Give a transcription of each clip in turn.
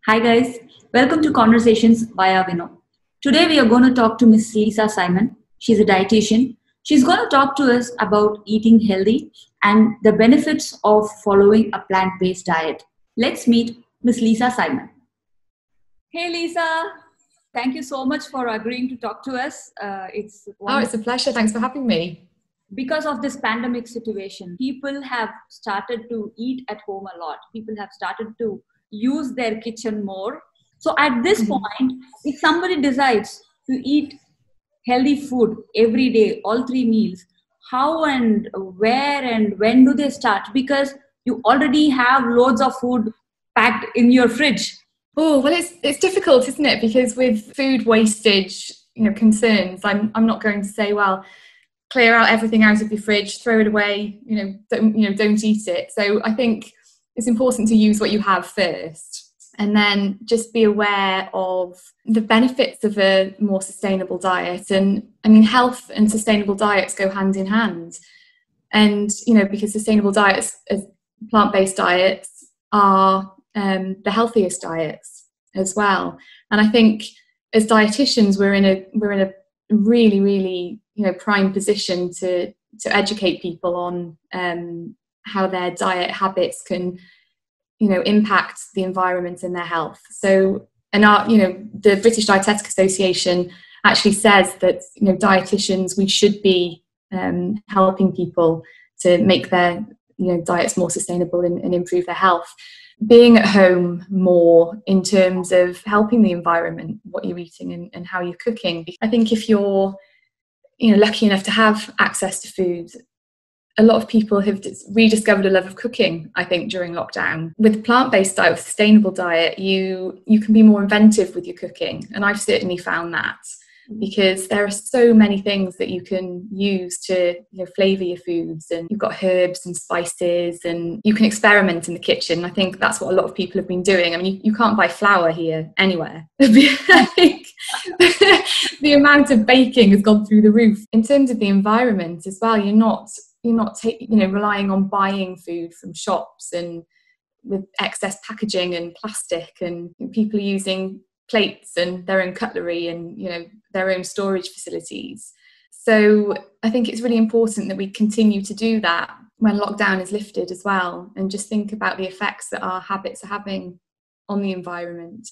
Hi guys, welcome to Conversations via Vino. Today we are going to talk to Ms.Lisa Simon. She's a dietitian. She's going to talk to us about eating healthy and the benefits of following a plant-based diet. Let's meet Ms.Lisa Simon. Hey Lisa, thank you so much for agreeing to talk to us. It's a pleasure. Thanks for having me. Because of this pandemic situation, people have started to eat at home a lot. People have started to use their kitchen more. So at this point, if somebody decides to eat healthy food every day, all 3 meals, how and where and when do they start? Because you already have loads of food packed in your fridge. Oh, well, it's difficult, isn't it? Because with food wastage, concerns, I'm not going to say, well, clear out everything out of your fridge, throw it away, don't eat it. So I think it's important to use what you have first, and then just be aware of the benefits of a more sustainable diet. And I mean, health and sustainable diets go hand in hand. And, because sustainable diets, plant-based diets, are the healthiest diets as well. And I think as dietitians, we're in a really, really, prime position to educate people on how their diet habits can, impact the environment and their health. So, and the British Dietetic Association actually says that, dietitians, we should be helping people to make their, diets more sustainable and improve their health. Being at home more in terms of helping the environment, what you're eating and how you're cooking. I think if you're, lucky enough to have access to food, a lot of people have rediscovered a love of cooking, I think, during lockdown. With plant-based diet, with sustainable diet, you can be more inventive with your cooking. And I've certainly found that, because there are so many things that you can use to flavour your foods, and you've got herbs and spices, and you can experiment in the kitchen. I think that's what a lot of people have been doing. I mean, you can't buy flour here anywhere. The amount of baking has gone through the roof. In terms of the environment as well, you're not relying on buying food from shops and with excess packaging and plastic, and people are using plates and their own cutlery and their own storage facilities. So I think it's really important that we continue to do that when lockdown is lifted as well, and just think about the effects that our habits are having on the environment,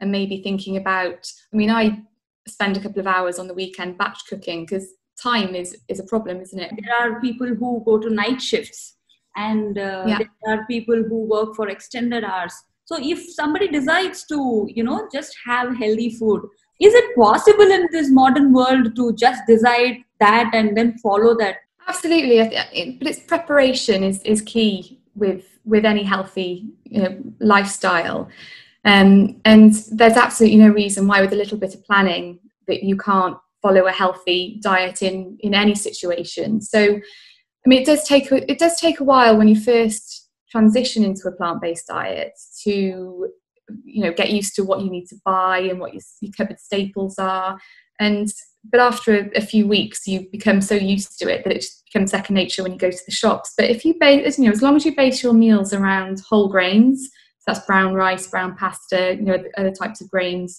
and maybe thinking about, I spend a couple of hours on the weekend batch cooking because time is a problem, isn't it? There are people who go to night shifts, and there are people who work for extended hours. So if somebody decides to, just have healthy food, is it possible in this modern world to just decide that and then follow that? Absolutely. But it's preparation is key with any healthy, lifestyle. And there's absolutely no reason why, with a little bit of planning, that you can't follow a healthy diet in any situation. So, it does take a while when you first transition into a plant-based diet to get used to what you need to buy and what your cupboard staples are, but after a few weeks you become so used to it that it just becomes second nature when you go to the shops. But if you base, as long as you base your meals around whole grains, so that's brown rice, brown pasta, other types of grains,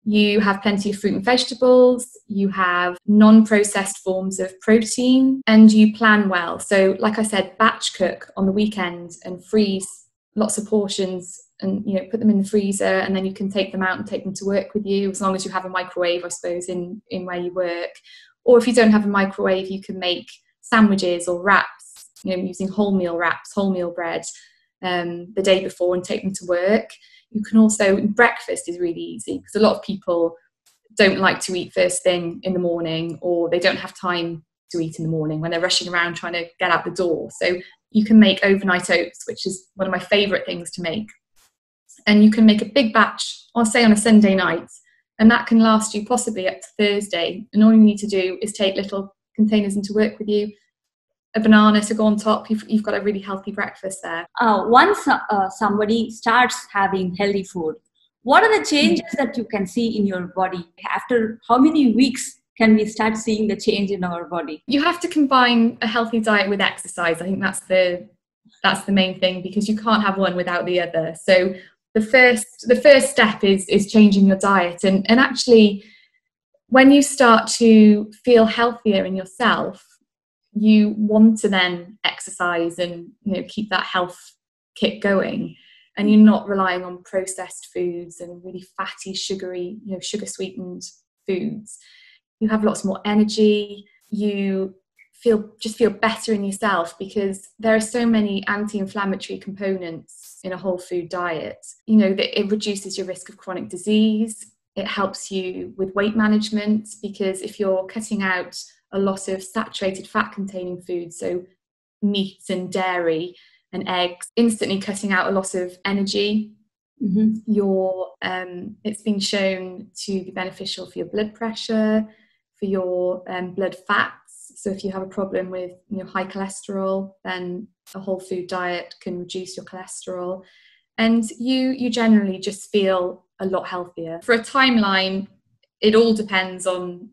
you have plenty of fruit and vegetables, you have non-processed forms of protein, and you plan well. So like I said, batch cook on the weekend and freeze lots of portions and put them in the freezer, and then you can take them out and take them to work with you, as long as you have a microwave, I suppose, in where you work. Or if you don't have a microwave, you can make sandwiches or wraps, using wholemeal wraps, wholemeal bread, the day before, and take them to work. You can also, breakfast is really easy because a lot of people don't like to eat first thing in the morning, or they don't have time to eat in the morning when they're rushing around trying to get out the door. So you can make overnight oats, which is one of my favourite things to make. And you can make a big batch, I'll say on a Sunday night, and that can last you possibly up to Thursday. And all you need to do is take little containers into work with you, a banana to go on top. You've got a really healthy breakfast there. Once somebody starts having healthy food, what are the changes that you can see in your body? After how many weeks can we start seeing the change in our body? You have to combine a healthy diet with exercise. I think that's the main thing, because you can't have one without the other. So the first step is changing your diet, and actually when you start to feel healthier in yourself, you want to then exercise and keep that health kit going, and you're not relying on processed foods and really fatty, sugary, sugar sweetened foods. You have lots more energy. You feel better in yourself because there are so many anti-inflammatory components in a whole food diet. That it reduces your risk of chronic disease. It helps you with weight management, because if you're cutting out a lot of saturated fat containing foods, so meat and dairy and eggs, instantly cutting out a lot of energy. It's been shown to be beneficial for your blood pressure, for your blood fats. So if you have a problem with high cholesterol, then a whole food diet can reduce your cholesterol, and you generally just feel a lot healthier. For a timeline, it all depends on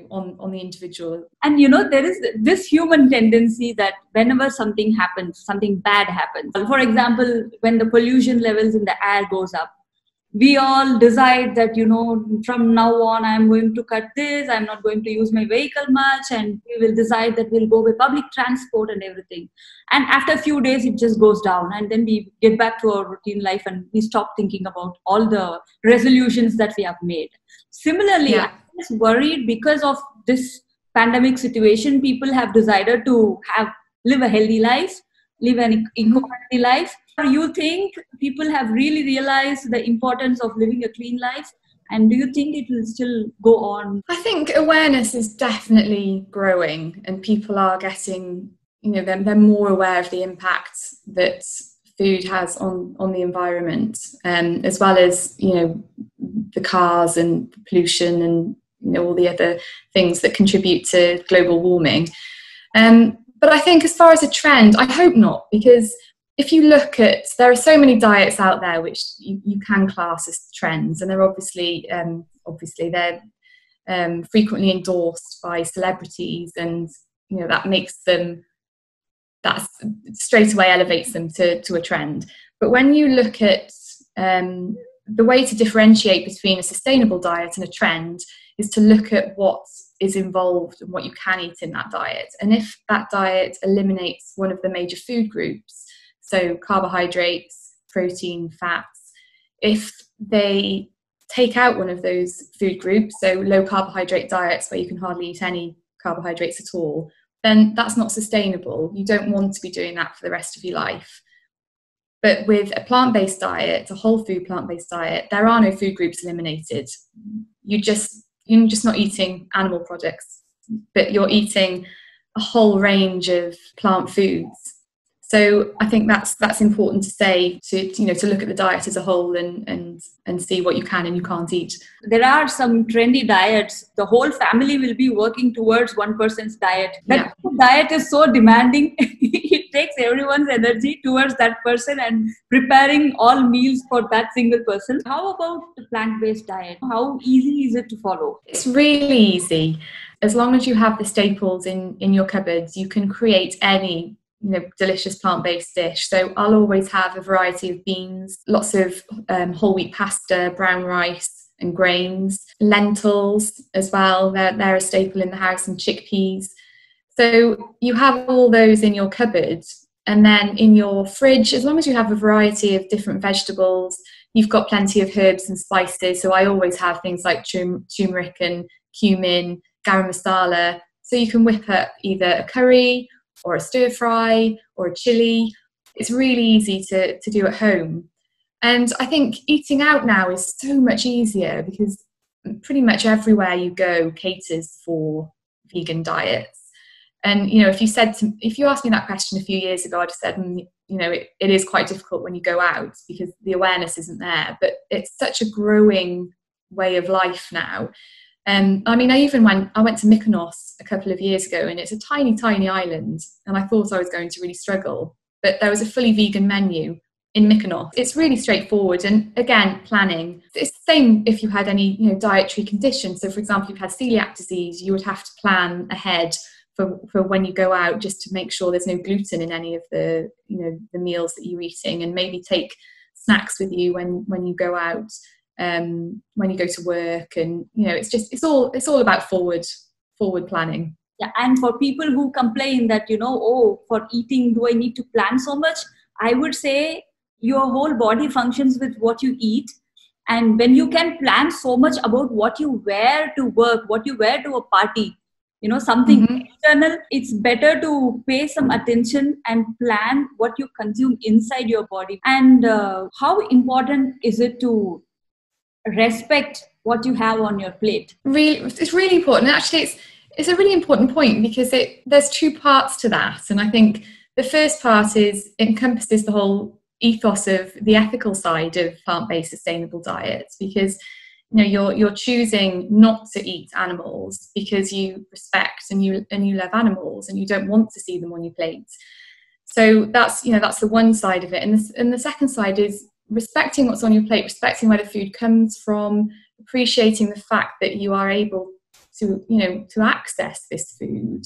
on the individual. And there is this human tendency that whenever something happens, something bad happens. For example, when the pollution levels in the air goes up, we all decide that from now on I'm going to cut this, I'm not going to use my vehicle much, and we will decide that we'll go with public transport and everything. And after a few days it just goes down, and then we get back to our routine life and we stop thinking about all the resolutions that we have made. Similarly, I'm just worried because of this pandemic situation, people have decided to live a healthy life, live an eco-friendly life. You think people have really realized the importance of living a clean life? And do you think it will still go on? I think awareness is definitely growing, and people are getting, they're more aware of the impact that food has on the environment, as well as, the cars and pollution and, all the other things that contribute to global warming. But I think as far as a trend, I hope not, because if you look at, there are so many diets out there which you can class as trends, and they're obviously they're frequently endorsed by celebrities, and that straight away elevates them to a trend. But when you look at the way to differentiate between a sustainable diet and a trend is to look at what is involved and what you can eat in that diet. And if that diet eliminates one of the major food groups, so carbohydrates, protein, fats, if they take out one of those food groups, so low carbohydrate diets where you can hardly eat any carbohydrates at all, then that's not sustainable. You don't want to be doing that for the rest of your life. But with a plant-based diet, a whole food plant-based diet, there are no food groups eliminated. You're just not eating animal products, but you're eating a whole range of plant foods. So I think that's important to say, to look at the diet as a whole and see what you can and you can't eat. There are some trendy diets. The whole family will be working towards one person's diet. That diet is so demanding. It takes everyone's energy towards that person and preparing all meals for that single person. How about the plant-based diet? How easy is it to follow? It's really easy. As long as you have the staples in your cupboards, you can create any delicious plant-based dish. So I'll always have a variety of beans, lots of whole wheat pasta, brown rice and grains, lentils as well, they're a staple in the house, and chickpeas. So you have all those in your cupboard, and then in your fridge, as long as you have a variety of different vegetables, you've got plenty of herbs and spices. So I always have things like turmeric and cumin, garam masala, so you can whip up either a curry or a stir fry or a chili. It's really easy to do at home. And I think eating out now is so much easier because pretty much everywhere you go caters for vegan diets. And if you asked me that question a few years ago, I'd have said it is quite difficult when you go out because the awareness isn't there, but it's such a growing way of life now. I went to Mykonos a couple of years ago, and it's a tiny, tiny island, and I thought I was going to really struggle, but there was a fully vegan menu in Mykonos. It's really straightforward, and again, planning. It's the same if you had any dietary conditions. So for example, if you had celiac disease, you would have to plan ahead for when you go out, just to make sure there's no gluten in any of the the meals that you're eating, and maybe take snacks with you when you go out, when you go to work, and it's all about forward planning. Yeah, and for people who complain that for eating, do I need to plan so much? I would say your whole body functions with what you eat, and when you can plan so much about what you wear to work, what you wear to a party, something external, it's better to pay some attention and plan what you consume inside your body. And how important is it to respect what you have on your plate? It's really important. Actually, it's a really important point, because there's two parts to that. And I think the first part encompasses the whole ethos of the ethical side of plant-based sustainable diets, because you're choosing not to eat animals because you respect and you love animals and you don't want to see them on your plate. So that's the one side of it. And the second side is respecting what's on your plate, respecting where the food comes from, appreciating the fact that you are able to access this food.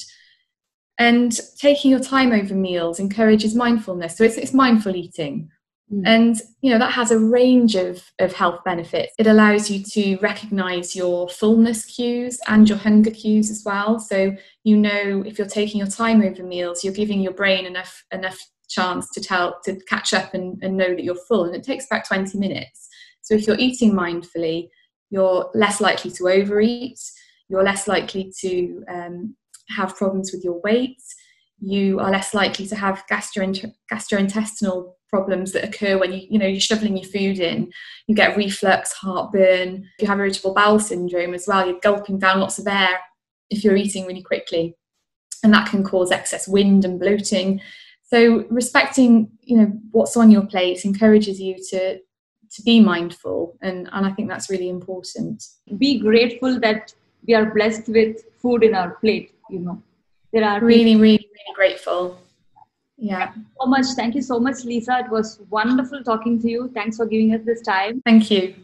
And taking your time over meals encourages mindfulness. So it's mindful eating. And that has a range of health benefits. It allows you to recognize your fullness cues and your hunger cues as well. So if you're taking your time over meals, you're giving your brain enough chance to catch up and know that you're full. And it takes about 20 minutes. So if you're eating mindfully, you're less likely to overeat. You're less likely to have problems with your weight. You are less likely to have gastrointestinal problems that occur when you're shoveling your food in. You get reflux, heartburn. You have irritable bowel syndrome as well. You're gulping down lots of air if you're eating really quickly, and that can cause excess wind and bloating. So respecting what's on your plate encourages you to be mindful, and I think that's really important. Be grateful that we are blessed with food in our plate. There are really, really, really grateful. Yeah. Thank you so much, Lisa. It was wonderful talking to you. Thanks for giving us this time. Thank you.